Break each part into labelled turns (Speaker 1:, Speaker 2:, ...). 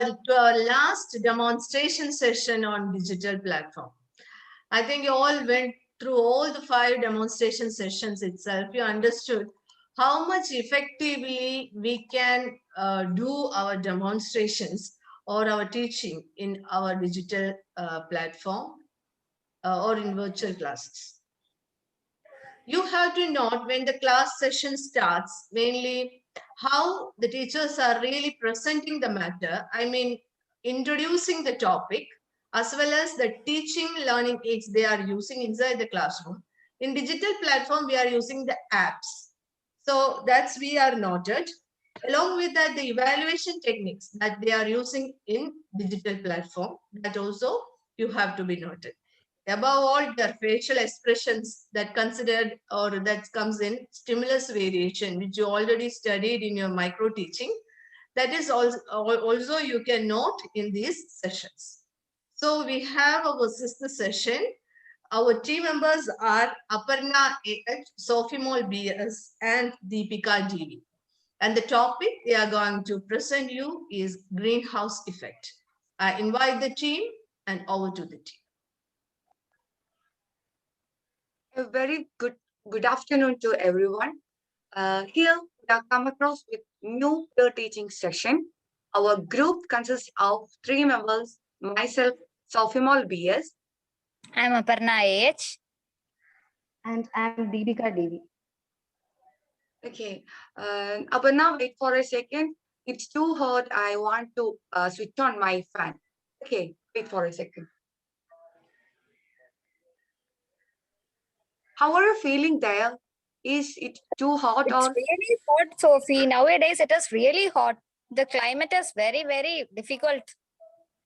Speaker 1: to our last demonstration session on digital platform. I think you all went through all the 5 demonstration sessions itself. You understood how much effectively we can do our demonstrations or our teaching in our digital platform or in virtual classes. You have to note when the class session starts, mainly how the teachers are really presenting the matter. I mean, introducing the topic as well as the teaching learning aids they are using inside the classroom. In digital platform, we are using the apps. So that's we are noted. Along with that, the evaluation techniques that they are using in digital platform, that also you have to be noted. Above all, their facial expressions that considered or that comes in stimulus variation, which you already studied in your micro teaching, that is also you can note in these sessions. So we have our sister session. Our team members are Aparna A.H, Sophymol B.S, and Deepika D.V. And the topic they are going to present you is greenhouse effect. I invite the team and over to the team.
Speaker 2: A very good afternoon to everyone. Here we have come across with new peer teaching session. Our group consists of 3 members, myself, Sophymol B.S.
Speaker 3: I'm Aparna A.H.
Speaker 4: And I'm Deepika D.V.
Speaker 2: Okay, Aparna, wait for a second. It's too hot. I want to switch on my fan. Okay, wait for a second. How are you feeling there? Is it too hot?
Speaker 3: It's really hot, Sophie. Nowadays, it is really hot. The climate is very, very difficult.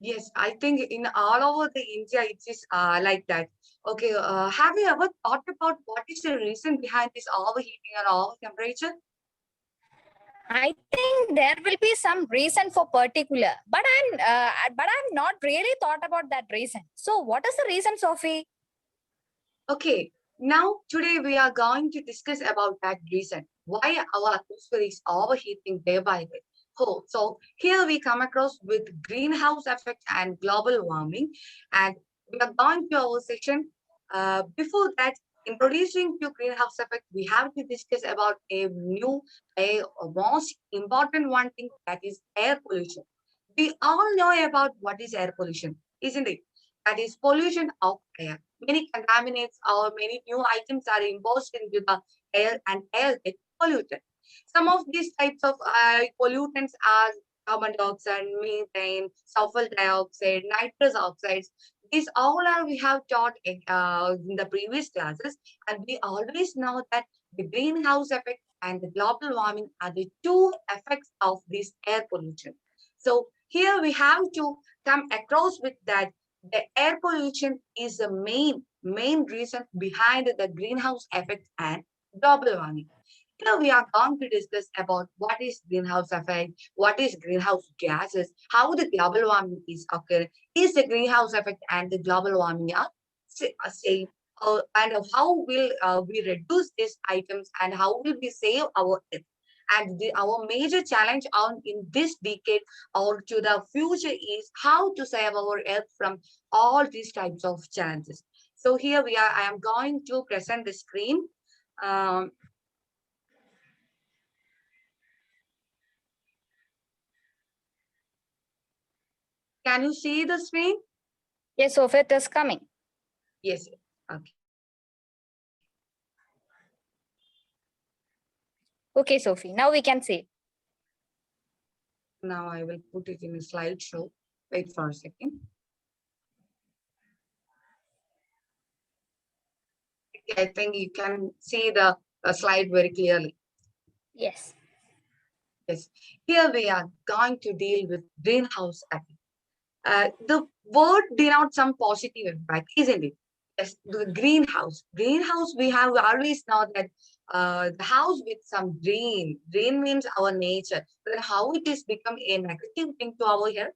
Speaker 2: Yes, I think in all over the India, it is like that. Okay, have you ever thought about what is the reason behind this overheating or over temperature?
Speaker 3: I think there will be some reason for particular, but I'm not really thought about that reason. So, what is the reason, Sophie?
Speaker 2: Okay, now today we are going to discuss about that reason why our atmosphere is overheating day by day. Oh, so here we come across with greenhouse effect and global warming, and we are going to our section. Before that, introducing to greenhouse effect, we have to discuss about a most important one thing, that is air pollution. We all know about what is air pollution, isn't it? That is pollution of air. Many contaminants or many new items are imposed into the air and air gets polluted. Some of these types of pollutants are carbon dioxide, methane, sulfur dioxide, nitrous oxides. These all are we have taught in the previous classes, and we always know that the greenhouse effect and the global warming are the 2 effects of this air pollution. So here we have to come across with that the air pollution is the main reason behind the greenhouse effect and global warming. Here we are going to discuss about what is greenhouse effect, what is greenhouse gases, how the global warming is occurring, is the greenhouse effect and the global warming are same, and how will we reduce these items and how will we save our earth. And our major challenge on in this decade or to the future is how to save our earth from all these types of challenges. So here we are. I am going to present the screen. Can you see the screen?
Speaker 3: Yes, Sophie, it is coming.
Speaker 2: Yes. Okay.
Speaker 3: Okay, Sophie. Now we can see.
Speaker 2: Now I will put it in a slideshow. Wait for a second. I think you can see the slide very clearly.
Speaker 3: Yes.
Speaker 2: Yes. Here we are going to deal with greenhouse effect. The word denotes some positive impact, isn't it? Yes, the greenhouse. Greenhouse, we have always know that the house with some green. Green means our nature. But how it is become a negative thing to our health?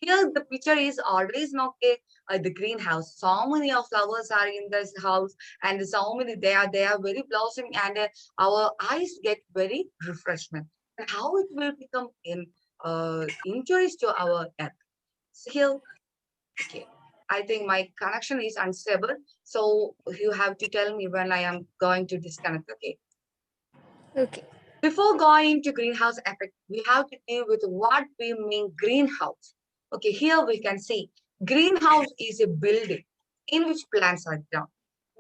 Speaker 2: Here, the picture is always not the greenhouse. So many of flowers are in this house, and so many they are very blossoming, and our eyes get very refreshment. And how it will become in injuries to our earth. So here, okay, I think my connection is unstable, so you have to tell me when I am going to disconnect. Okay.
Speaker 3: Okay.
Speaker 2: Before going to greenhouse effect, we have to deal with what we mean greenhouse. Okay, here we can see greenhouse is a building in which plants are grown.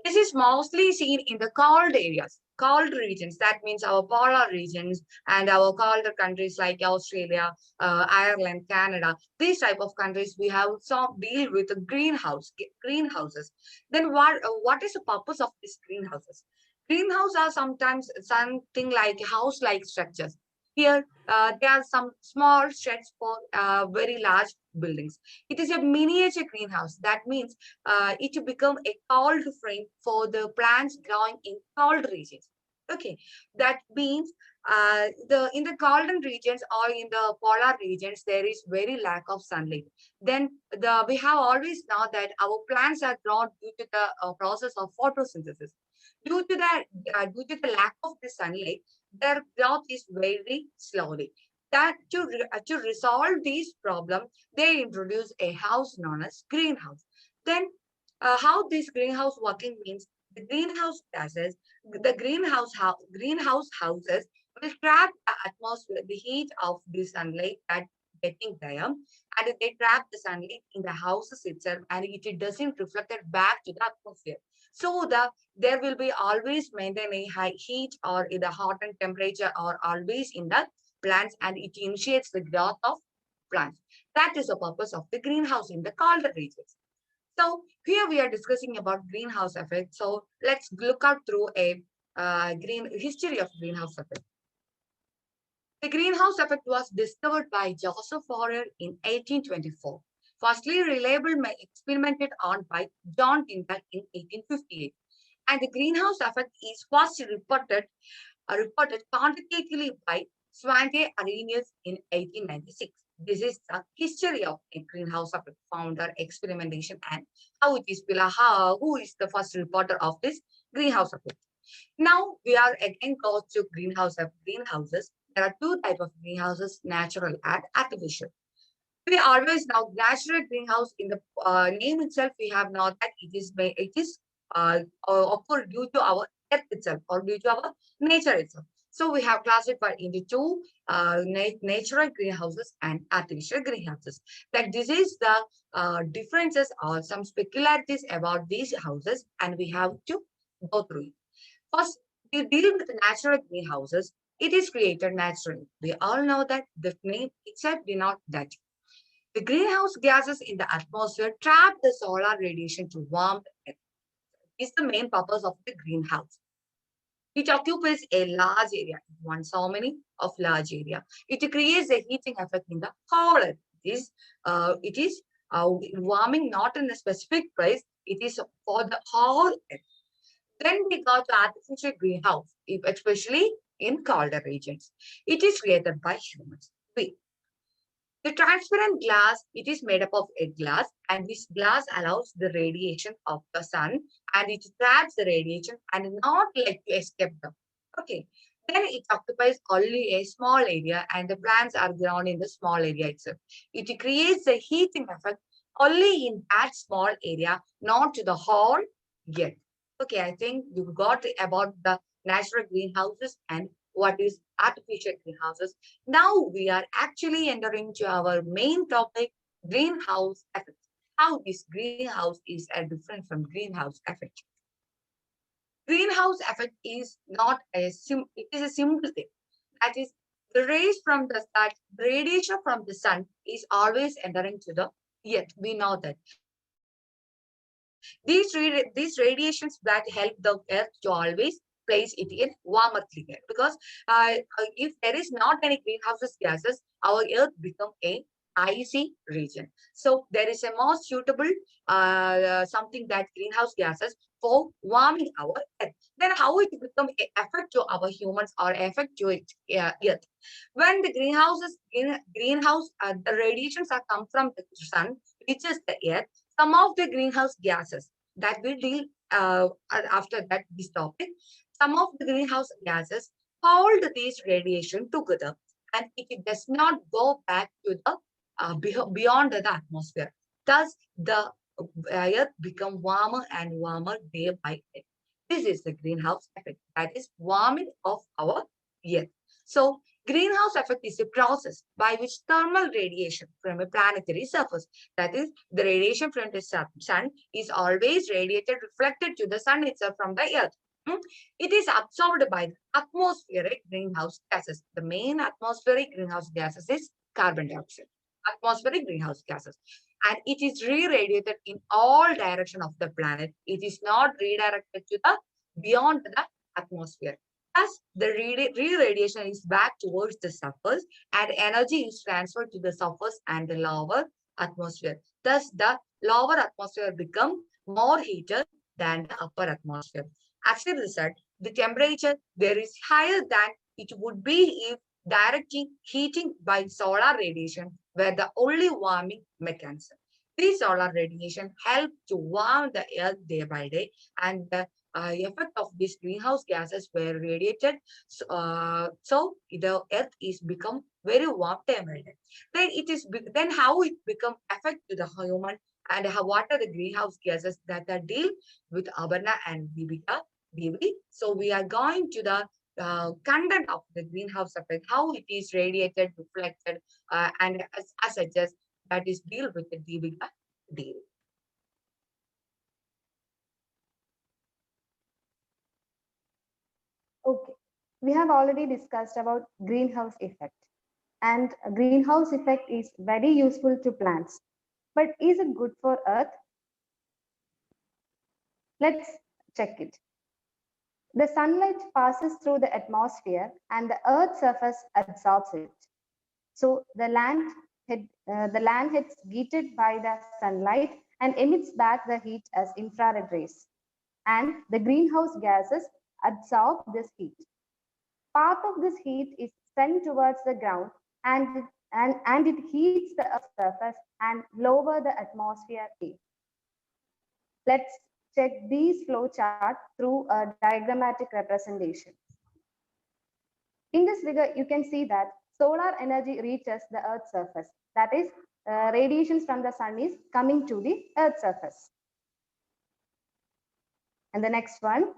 Speaker 2: This is mostly seen in the cold areas, cold regions. That means our polar regions and our colder countries like Australia, Ireland, Canada. These type of countries we have some deal with the greenhouses. Then what is the purpose of these greenhouses? Greenhouse are sometimes something like house-like structures. Here, there are some small sheds for very large buildings. It is a miniature greenhouse. That means it to become a cold frame for the plants growing in cold regions. Okay, that means the in the golden regions or in the polar regions there is very lack of sunlight. Then we have always know that our plants are grown due to the process of photosynthesis. Due to that, due to the lack of the sunlight, their growth is very slowly. That to resolve these problems, they introduce a house known as greenhouse. Then, how this greenhouse working means the greenhouse gases, the greenhouse houses will trap the atmosphere, the heat of the sunlight that getting there, and they trap the sunlight in the houses itself, and it doesn't reflect it back to the atmosphere. So there will be always maintain a high heat or in the hot and temperature or always in the plants, and it initiates the growth of plants. That is the purpose of the greenhouse in the colder regions. So here we are discussing about greenhouse effect. So let's look out through a green history of greenhouse effect. The greenhouse effect was discovered by Joseph Fourier in 1824. Firstly, reliable experimented on by John Tyndall in 1858. And the greenhouse effect is first reported quantitatively by Svante Arrhenius in 1896. This is the history of a greenhouse effect founder experimentation and how it is who is the first reporter of this greenhouse effect. Now we are again go to greenhouses. There are two types of greenhouses, natural and artificial. We always know natural greenhouse in the name itself. We have known that it is occurred due to our earth itself or due to our nature itself. So we have classified into two natural greenhouses and artificial greenhouses. That this is the differences or some peculiarities about these houses, and we have to go through it. First, we deal with the natural greenhouses. It is created naturally. We all know that the name itself denotes that. The greenhouse gases in the atmosphere trap the solar radiation to warm the earth. Is the main purpose of the greenhouse. It occupies a large area, one so many of large area. It creates a heating effect in the whole earth. It is warming not in a specific place. It is for the whole earth. Then we got to artificial greenhouse, especially in colder regions. It is created by humans. The transparent glass, it is made up of a glass, and this glass allows the radiation of the sun, and it traps the radiation and not like to escape them. Okay. Then it occupies only a small area, and the plants are grown in the small area itself. It creates a heating effect only in that small area, not to the whole yet. Okay, I think you got about the natural greenhouses and what is artificial greenhouses. Now we are actually entering to our main topic, greenhouse effect. How this greenhouse is different from greenhouse effect. Greenhouse effect is not it is a simple thing. That is, the rays from the sun, radiation from the sun is always entering to the earth. We know that. These radiations that help the earth to always place it in warmer climate, because if there is not any greenhouse gases, our earth become a icy region. So there is a more suitable something that greenhouse gases for warming our earth. Then how it become a effect to our humans or effect to it, earth? When the greenhouse the radiations are come from the sun, reaches the earth, some of the greenhouse gases that we deal after that this topic, some of the greenhouse gases hold these radiation together, and it does not go back to the beyond the atmosphere. Thus, the Earth become warmer and warmer day by day. This is the greenhouse effect, that is warming of our Earth. So, greenhouse effect is a process by which thermal radiation from a planetary surface, that is, the radiation from the sun is always radiated, reflected to the sun itself from the Earth. It is absorbed by the atmospheric greenhouse gases. The main atmospheric greenhouse gases is carbon dioxide. Atmospheric greenhouse gases. And it is re-radiated in all direction of the planet. It is not redirected to the beyond the atmosphere. Thus, the re-radiation is back towards the surface and energy is transferred to the surface and the lower atmosphere. Thus, the lower atmosphere become more heated than the upper atmosphere. As a result, the temperature there is higher than it would be if directing heating by solar radiation were the only warming mechanism. This solar radiation help to warm the earth day by day, and the effect of these greenhouse gases were radiated. So the earth is become very warm temperature. Then it is then how it become affect to the human, and what are the greenhouse gases that are deal with Aparna and Deepika D.V. So we are going to the content of the greenhouse effect, how it is radiated, reflected, and as such as that is deal with the Deepika D.V.
Speaker 4: Okay. We have already discussed about greenhouse effect. And a greenhouse effect is very useful to plants. But is it good for Earth? Let's check it. The sunlight passes through the atmosphere and the Earth's surface absorbs it. So the land gets heated by the sunlight and emits back the heat as infrared rays. And the greenhouse gases absorb this heat. Part of this heat is sent towards the ground and it heats the Earth's surface and lower the atmosphere air. Let's check these flow charts through a diagrammatic representation. In this figure, you can see that solar energy reaches the Earth's surface. That is, radiations from the sun is coming to the Earth's surface. And the next one.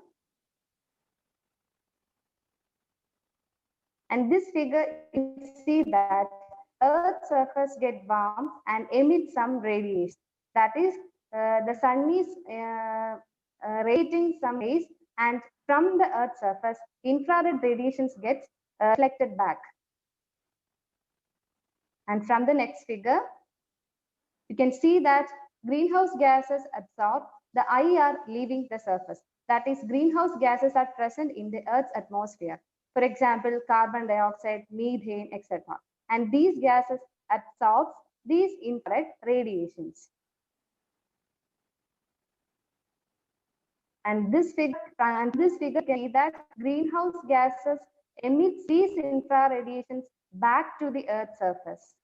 Speaker 4: And this figure, you see that Earth's surface get warm and emit some radiation. That is, the sun is radiating some rays, and from the Earth's surface, infrared radiations get reflected back. And from the next figure, you can see that greenhouse gases absorb the IR leaving the surface. That is, greenhouse gases are present in the Earth's atmosphere. For example, carbon dioxide, methane, etc. And these gases absorb these infrared radiations. And this figure can see that greenhouse gases emit these infrared radiations back to the Earth's surface.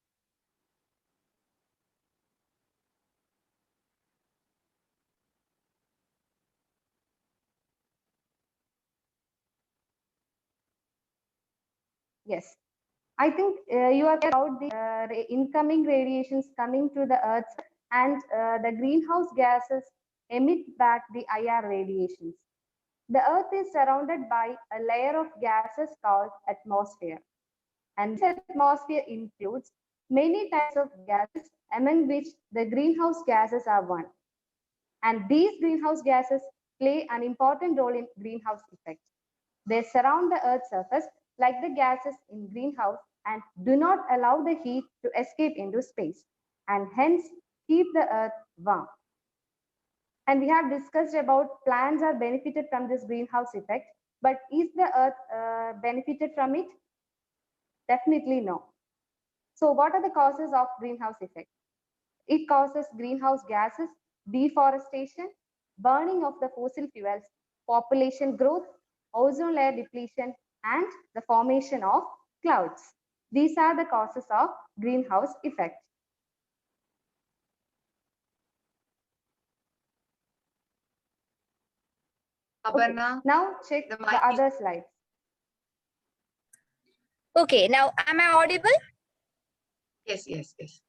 Speaker 4: Yes, I think you are about the incoming radiations coming to the Earth, and the greenhouse gases emit back the IR radiations. The Earth is surrounded by a layer of gases called atmosphere. And this atmosphere includes many types of gases, among which the greenhouse gases are one. And these greenhouse gases play an important role in greenhouse effect. They surround the Earth's surface like the gases in greenhouse and do not allow the heat to escape into space, and hence keep the Earth warm. And we have discussed about plants are benefited from this greenhouse effect, but is the Earth benefited from it? Definitely no. So what are the causes of greenhouse effect? It causes greenhouse gases, deforestation, burning of the fossil fuels, population growth, ozone layer depletion, and the formation of clouds. These are the causes of greenhouse effect.
Speaker 2: Aparna,
Speaker 4: now check the other slides.
Speaker 3: Okay, now am I audible?
Speaker 2: Yes, yes, yes.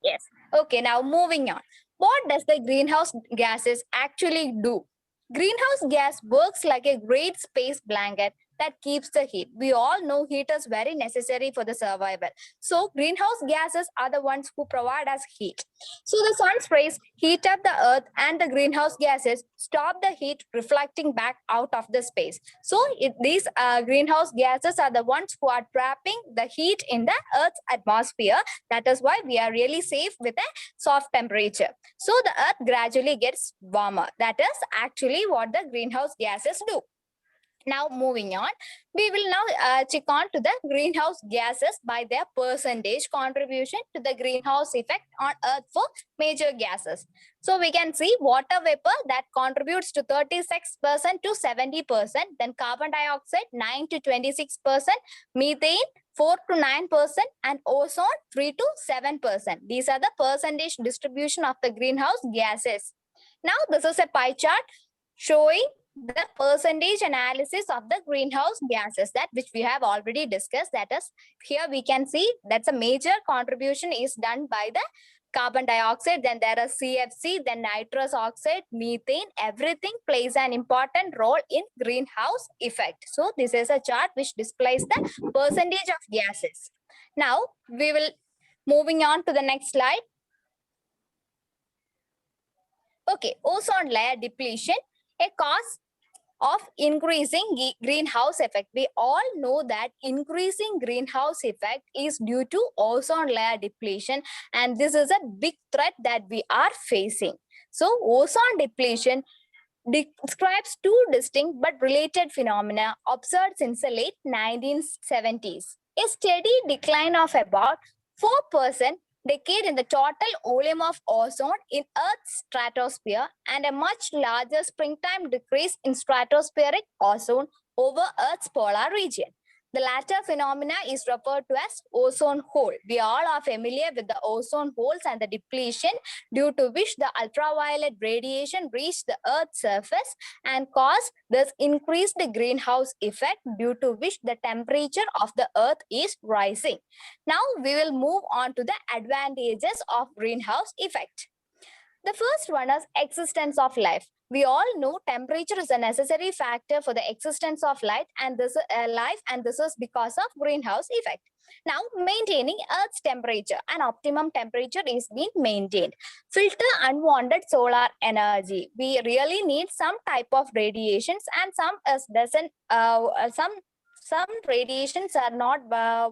Speaker 3: Yes. Okay, now moving on. What does the greenhouse gases actually do? Greenhouse gas works like a great space blanket that keeps the heat. We all know heat is very necessary for the survival. So greenhouse gases are the ones who provide us heat. So the sun's rays heat up the earth and the greenhouse gases stop the heat reflecting back out of the space. So these greenhouse gases are the ones who are trapping the heat in the earth's atmosphere. That is why we are really safe with a soft temperature. So the earth gradually gets warmer. That is actually what the greenhouse gases do. Now moving on, we will now check on to the greenhouse gases by their percentage contribution to the greenhouse effect on earth for major gases. So we can see water vapor that contributes to 36% to 70%, then carbon dioxide 9 to 26%, methane 4 to 9%, and ozone 3 to 7%. These are the percentage distribution of the greenhouse gases. Now this is a pie chart showing the percentage analysis of the greenhouse gases, that which we have already discussed. That is, here we can see that's a major contribution is done by the carbon dioxide, then there is CFC, then nitrous oxide, methane, everything plays an important role in greenhouse effect. So this is a chart which displays the percentage of gases. Now we will moving on to the next slide. Okay, ozone layer depletion, a cause of increasing greenhouse effect. We all know that increasing greenhouse effect is due to ozone layer depletion, and this is a big threat that we are facing. So ozone depletion describes two distinct but related phenomena observed since the late 1970s. A steady decline of about 4% decade in the total volume of ozone in Earth's stratosphere, and a much larger springtime decrease in stratospheric ozone over Earth's polar region. The latter phenomena is referred to as ozone hole. We all are familiar with the ozone holes and the depletion due to which the ultraviolet radiation reached the Earth's surface and caused this increased greenhouse effect, due to which the temperature of the Earth is rising. Now we will move on to the advantages of greenhouse effect. The first one is existence of life. We all know temperature is a necessary factor for the existence of life, and this is because of greenhouse effect. Now, maintaining Earth's temperature, an optimum temperature is being maintained. Filter unwanted solar energy. We really need some type of radiations, and some doesn't. Some radiations are not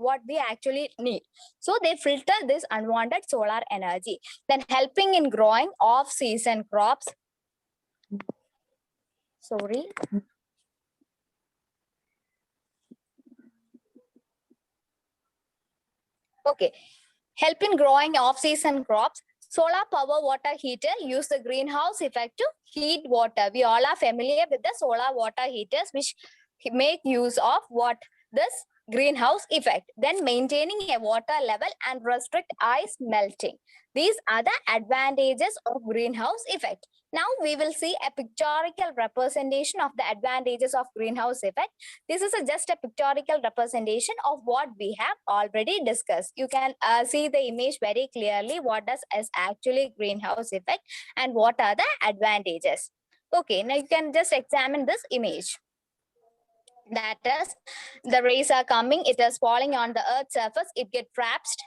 Speaker 3: what we actually need. So they filter this unwanted solar energy. Then helping in growing off-season crops. Sorry. Okay. Help in growing off-season crops. Solar power water heater use the greenhouse effect to heat water. We all are familiar with the solar water heaters, which make use of what? This greenhouse effect. Then maintaining a water level and restrict ice melting. These are the advantages of greenhouse effect. Now we will see a pictorial representation of the advantages of greenhouse effect. This is just a pictorial representation of what we have already discussed. You can see the image very clearly, what does is actually greenhouse effect and what are the advantages. Okay, now you can just examine this image. That is, the rays are coming, it is falling on the Earth's surface, it gets trapped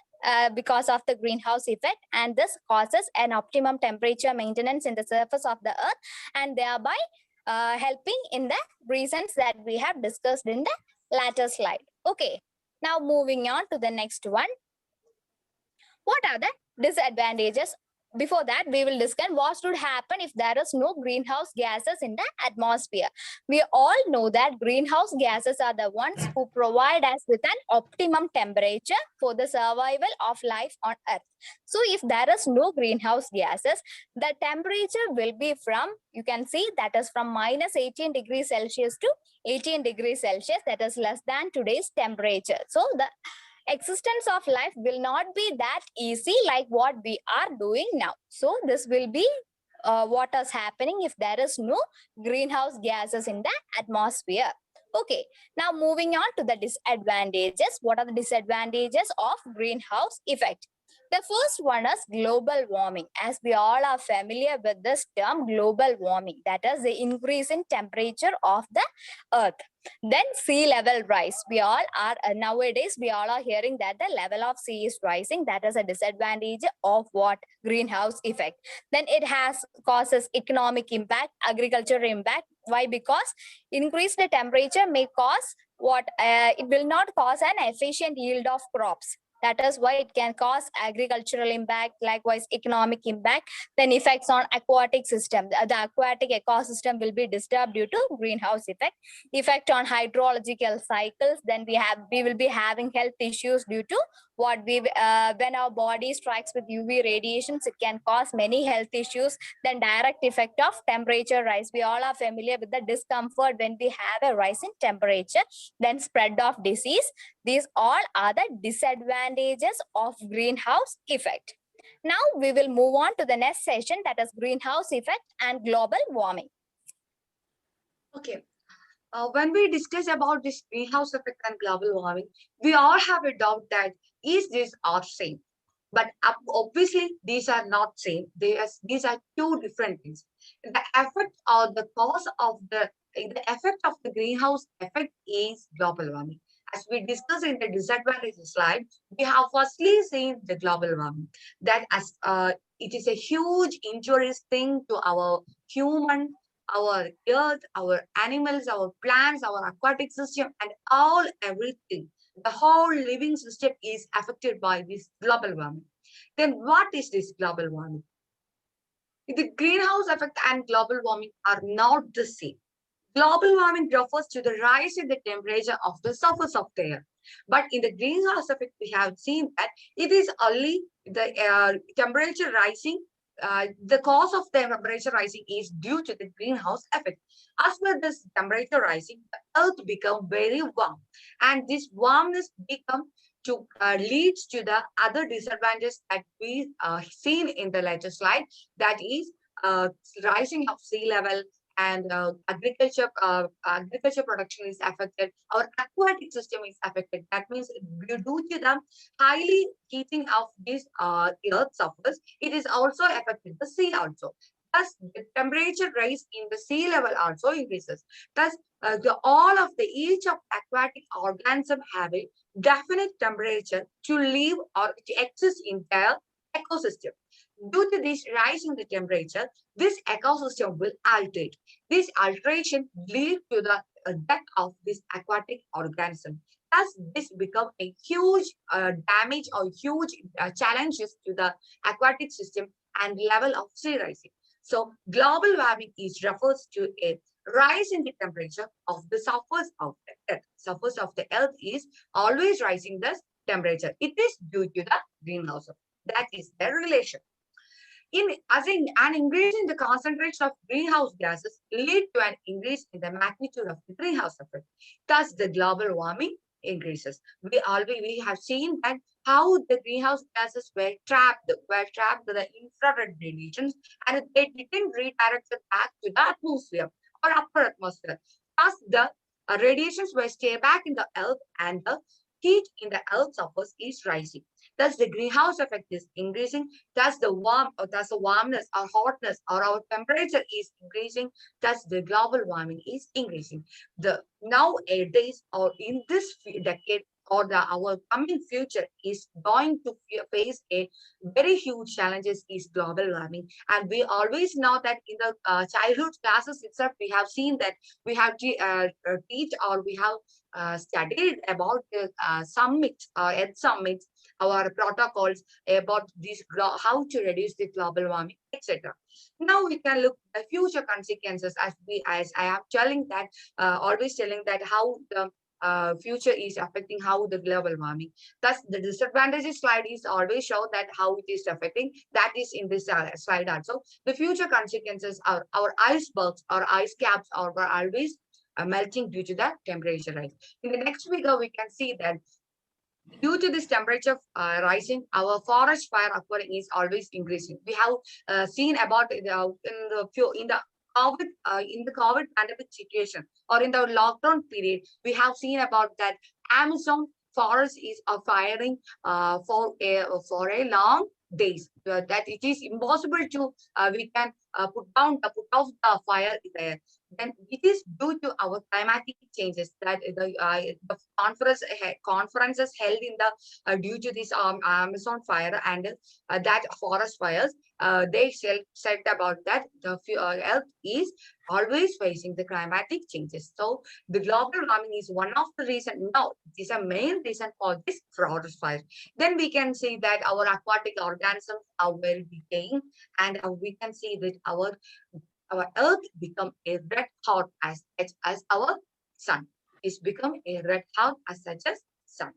Speaker 3: because of the greenhouse effect, and this causes an optimum temperature maintenance in the surface of the Earth, and thereby helping in the reasons that we have discussed in the latter slide. Okay, now moving on to the next one. What are the disadvantages? Before that, we will discuss what should happen if there is no greenhouse gases in the atmosphere. We all know that greenhouse gases are the ones who provide us with an optimum temperature for the survival of life on Earth. So if there is no greenhouse gases, the temperature will be from, you can see that is from minus 18 degrees Celsius to 18 degrees Celsius, that is less than today's temperature. So the existence of life will not be that easy like what we are doing now. So this will be what is happening if there is no greenhouse gases in the atmosphere. Okay, now moving on to the disadvantages. What are the disadvantages of greenhouse effect? The first one is global warming. As we all are familiar with this term, global warming, that is the increase in temperature of the earth. Then sea level rise. We all are nowadays we all are hearing that the level of sea is rising. That is a disadvantage of what? Greenhouse effect. Then it has causes economic impact, agriculture impact. Why? Because increased temperature may cause what? It will not cause an efficient yield of crops. That is why it can cause agricultural impact, likewise economic impact. Then effects on aquatic system. The aquatic ecosystem will be disturbed due to greenhouse effect. Effect on hydrological cycles. Then we will be having health issues due to what we when our body strikes with UV radiations, it can cause many health issues. Then direct effect of temperature rise. We all are familiar with the discomfort when we have a rise in temperature. Then spread of disease. These all are the disadvantages of greenhouse effect. Now we will move on to the next session, that is greenhouse effect and global warming.
Speaker 2: Okay. When we discuss about this greenhouse effect and global warming, we all have a doubt that is this or same? But obviously, these are not same. These are two different things. The effect or the cause of the effect of the greenhouse effect is global warming. As we discussed in the disadvantages slide, we have firstly seen the global warming that as it is a huge injurious thing to our human, our earth, our animals, our plants, our aquatic system, and all everything. The whole living system is affected by this global warming. Then what is this global warming? The greenhouse effect and global warming are not the same. Global warming refers to the rise in the temperature of the surface of the earth. But in the greenhouse effect, we have seen that it is only the temperature rising. The cause of the temperature rising is due to the greenhouse effect. As per this temperature rising, the earth become very warm, and this warmness become to leads to the other disadvantages that we seen in the later slide. That is rising of sea level, and agriculture production is affected. Our aquatic system is affected. That means due to the highly heating of this earth surface, it is also affected the sea also. Thus, the temperature rise in the sea level also increases. Thus, all of the each of aquatic organism have a definite temperature to live or to exist in their ecosystem. Due to this rise in the temperature, this ecosystem will alter. This alteration lead to the death of this aquatic organism. Thus, this become a huge damage or huge challenges to the aquatic system and level of sea rising. So, global warming is refers to a rise in the temperature of the surface of the earth. Surface of the earth is always rising the temperature. It is due to the greenhouse effect. That is the relation. An increase in the concentration of greenhouse gases lead to an increase in the magnitude of the greenhouse effect. Thus, the global warming increases. We have seen that how the greenhouse gases were trapped to the infrared radiations, and they didn't redirect it back to the atmosphere or upper atmosphere. Thus, the radiations will stay back in the earth, and the heat in the earth's surface is rising. Thus, the greenhouse effect is increasing. Thus, the warmness or hotness or our temperature is increasing. Thus, the global warming is increasing. The nowadays or in this decade or our coming future is going to face a very huge challenges is global warming. And we always know that in the childhood classes itself, we have seen that we have to teach or we have studied about the summits, Earth summits, our protocols about this, how to reduce the global warming, etc. Now we can look at the future consequences as I am telling that, always telling that how the future is affecting how the global warming. Thus, the disadvantages slide is always show that how it is affecting. That is in this slide also. The future consequences are our icebergs or ice caps are always melting due to the temperature rise. In the next figure, we can see that due to this temperature rising, our forest fire occurring is always increasing. We have seen about in the in the COVID pandemic situation or in the lockdown period, we have seen about that Amazon forest is firing for a long days. That it is impossible to we can put off the fire there. Then it is due to our climatic changes that the conferences held in the due to this Amazon fire and that forest fires. They said about that the Earth is always facing the climatic changes. So the global warming is one of the reason. No, it is a main reason for this forest fire. Then we can see that our aquatic organisms are well decaying, and we can see that our Earth become a red hot as our sun. It's become a red hot as such as sun.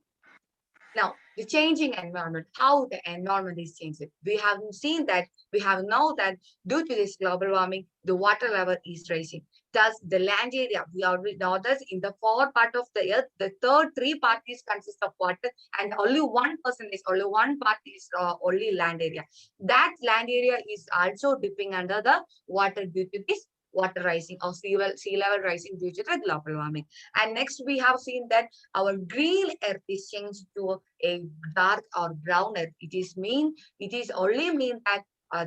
Speaker 2: Now, the changing environment, how the environment is changing. We have seen that, we have known that due to this global warming, the water level is rising. Thus, the land area, we already know that in the 4 part of the earth, the third 3 parts consist of water, and only 1% is, only 1 part is only land area. That land area is also dipping under the water due to this water rising or sea level rising due to the global warming. And next, we have seen that our green earth is changed to a dark or brown earth. It is only mean that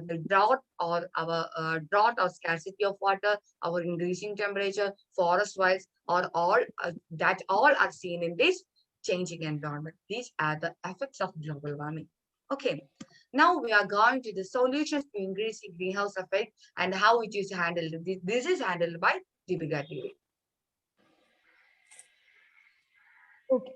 Speaker 2: the drought or our drought or scarcity of water, our increasing temperature, forest fires, or all that all are seen in this changing environment. These are the effects of global warming. Okay, now we are going to the solutions to increase the greenhouse effect and how it is handled. This is handled by Deepika D.V.
Speaker 4: Okay.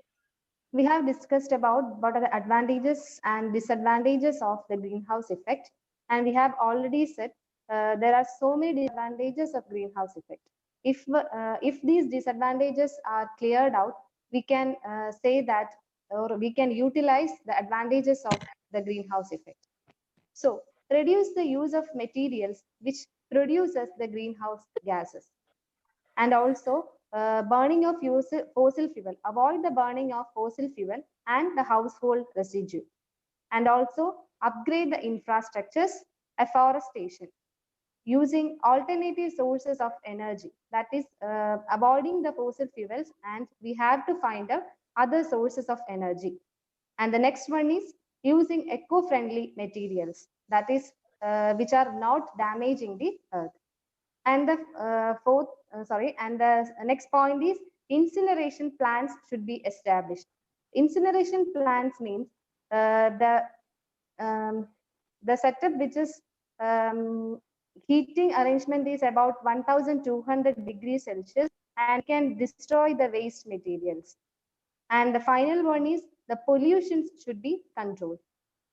Speaker 4: We have discussed about what are the advantages and disadvantages of the greenhouse effect. And we have already said there are so many disadvantages of greenhouse effect. If these disadvantages are cleared out, we can say that, or we can utilize the advantages of the greenhouse effect. So reduce the use of materials which produces the greenhouse gases. And also burning of fossil fuel. Avoid the burning of fossil fuel and the household residue. And also upgrade the infrastructures, afforestation, using alternative sources of energy. That is avoiding the fossil fuels, and we have to find out other sources of energy. And the next one is using eco-friendly materials, that is which are not damaging the earth. And the next point is incineration plants should be established. Incineration plants means the setup which is heating arrangement is about 1200 degrees Celsius and can destroy the waste materials. And the final one is the pollution should be controlled.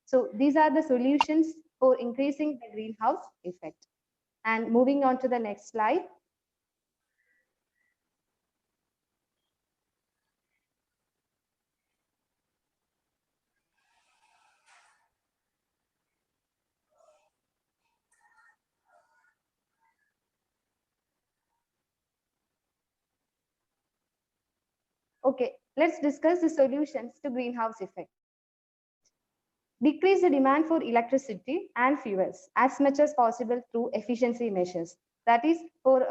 Speaker 4: So these are the solutions for increasing the greenhouse effect. And moving on to the next slide. Okay, let's discuss the solutions to greenhouse effect. Decrease the demand for electricity and fuels as much as possible through efficiency measures. That is for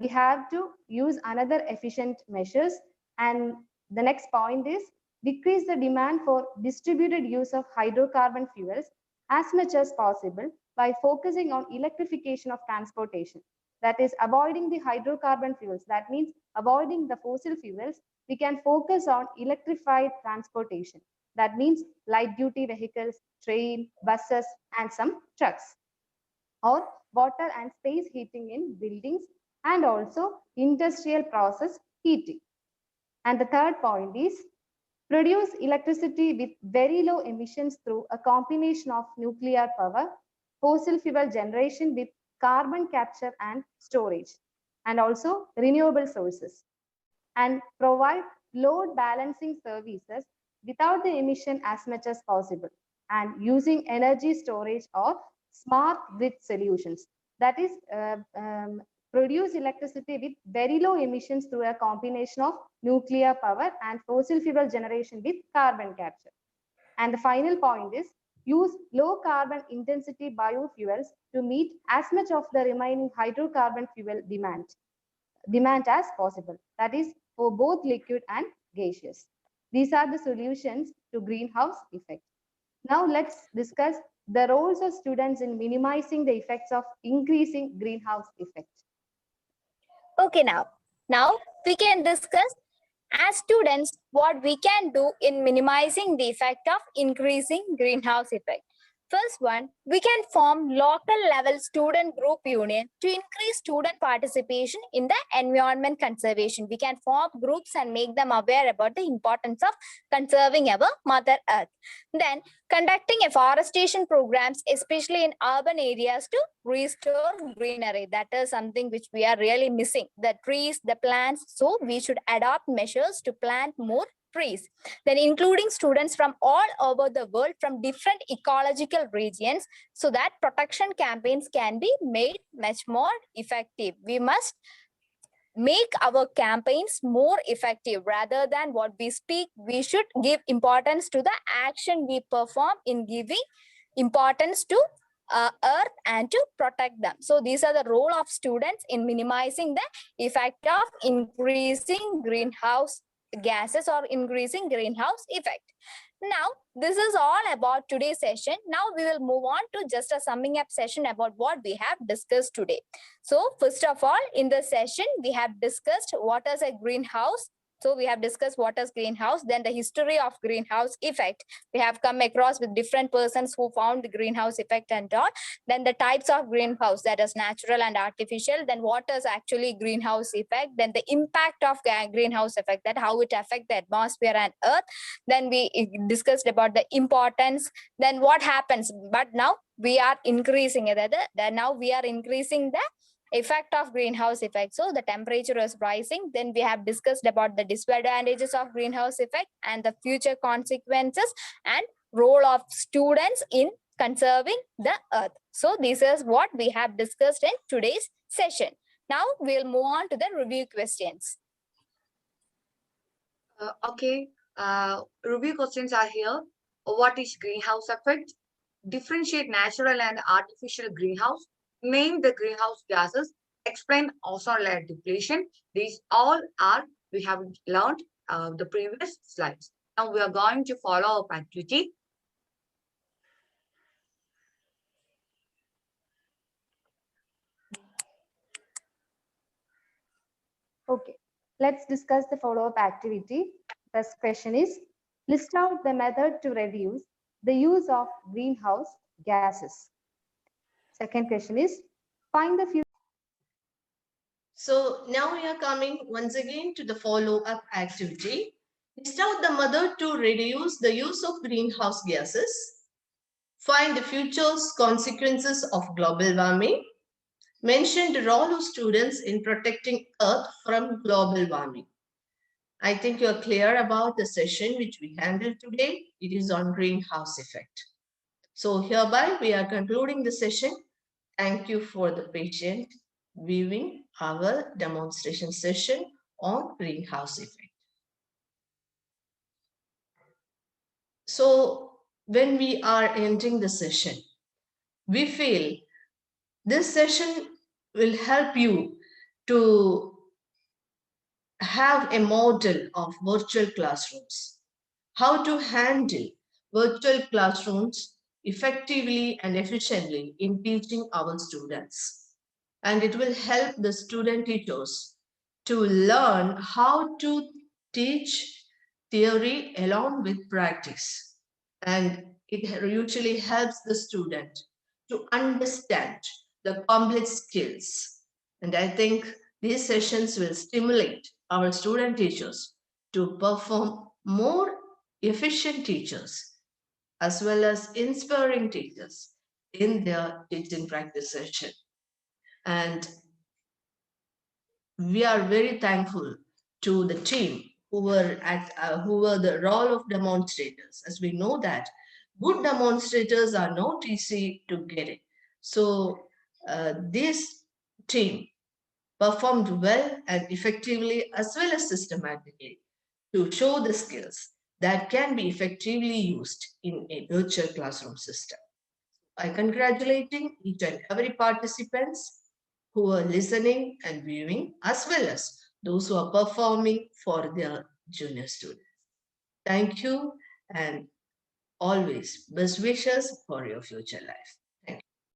Speaker 4: we have to use another efficient measures. And the next point is decrease the demand for distributed use of hydrocarbon fuels as much as possible by focusing on electrification of transportation. That is avoiding the hydrocarbon fuels. That means avoiding the fossil fuels. We can focus on electrified transportation. That means light duty vehicles, train, buses, and some trucks. Or water and space heating in buildings, and also industrial process heating. And the third point is produce electricity with very low emissions through a combination of nuclear power, fossil fuel generation with carbon capture and storage, and also renewable sources. And provide load balancing services without the emission as much as possible, and using energy storage or smart grid solutions. That is produce electricity with very low emissions through a combination of nuclear power and fossil fuel generation with carbon capture. And the final point is Use low carbon intensity biofuels to meet as much of the remaining hydrocarbon fuel demand as possible. That is for both liquid and gaseous. These are the solutions to greenhouse effect. Now let's discuss the roles of students in minimizing the effects of increasing greenhouse effect.
Speaker 3: Okay, now we can discuss as students what we can do in minimizing the effect of increasing greenhouse effect. First one, we can form local level student group union to increase student participation in the environment conservation. We can form groups and make them aware about the importance of conserving our Mother Earth. Then conducting afforestation programs, especially in urban areas to restore greenery. That is something which we are really missing, the trees, the plants. So we should adopt measures to plant more trees. Then including students from all over the world from different ecological regions so that protection campaigns can be made much more effective. We must make our campaigns more effective rather than what we speak. We should give importance to the action we perform in giving importance to earth and to protect them. So these are the role of students in minimizing the effect of increasing greenhouse gases or increasing greenhouse effect. Now, this is all about today's session. Now we will move on to just a summing up session about what we have discussed today. So first of all, in the session, we have discussed what is a greenhouse. So we have discussed what is greenhouse, then the history of greenhouse effect. We have come across with different persons who found the greenhouse effect and all. Then the types of greenhouse, that is natural and artificial. Then what is actually greenhouse effect. Then the impact of greenhouse effect, that how it affects the atmosphere and earth. Then we discussed about the importance. Then what happens, but now we are increasing it. Now we are increasing the effect of greenhouse effect. So the temperature is rising. Then we have discussed about the disadvantages of greenhouse effect and the future consequences and role of students in conserving the earth. So this is what we have discussed in today's session. Now we'll move on to the review questions.
Speaker 2: Okay, review questions are here. What is greenhouse effect? Differentiate natural and artificial greenhouse. Name the greenhouse gases. Explain ozone layer depletion. These all are we have learned the previous slides. Now we are going to follow up activity.
Speaker 4: Okay, let's discuss the follow-up activity. First question is, list out the method to reduce the use of greenhouse gases. Second question is, find the future.
Speaker 1: So now we are coming once again to the follow-up activity. List out the method to reduce the use of greenhouse gases. Find the future consequences of global warming. Mention the role of students in protecting Earth from global warming. I think you're clear about the session which we handled today. It is on greenhouse effect. So hereby we are concluding the session. Thank you for the patient viewing our demonstration session on greenhouse effect. So when we are ending the session, we feel this session will help you to have a model of virtual classrooms, how to handle virtual classrooms effectively and efficiently in teaching our students. And it will help the student teachers to learn how to teach theory along with practice. And it usually helps the student to understand the complex skills. And I think these sessions will stimulate our student teachers to perform more efficient teachers as well as inspiring teachers in their teaching practice session. And we are very thankful to the team who were the role of demonstrators, as we know that good demonstrators are not easy to get it. So this team performed well and effectively as well as systematically to show the skills that can be effectively used in a virtual classroom system. I congratulating each and every participants who are listening and viewing, as well as those who are performing for their junior students. Thank you and always best wishes for your future life.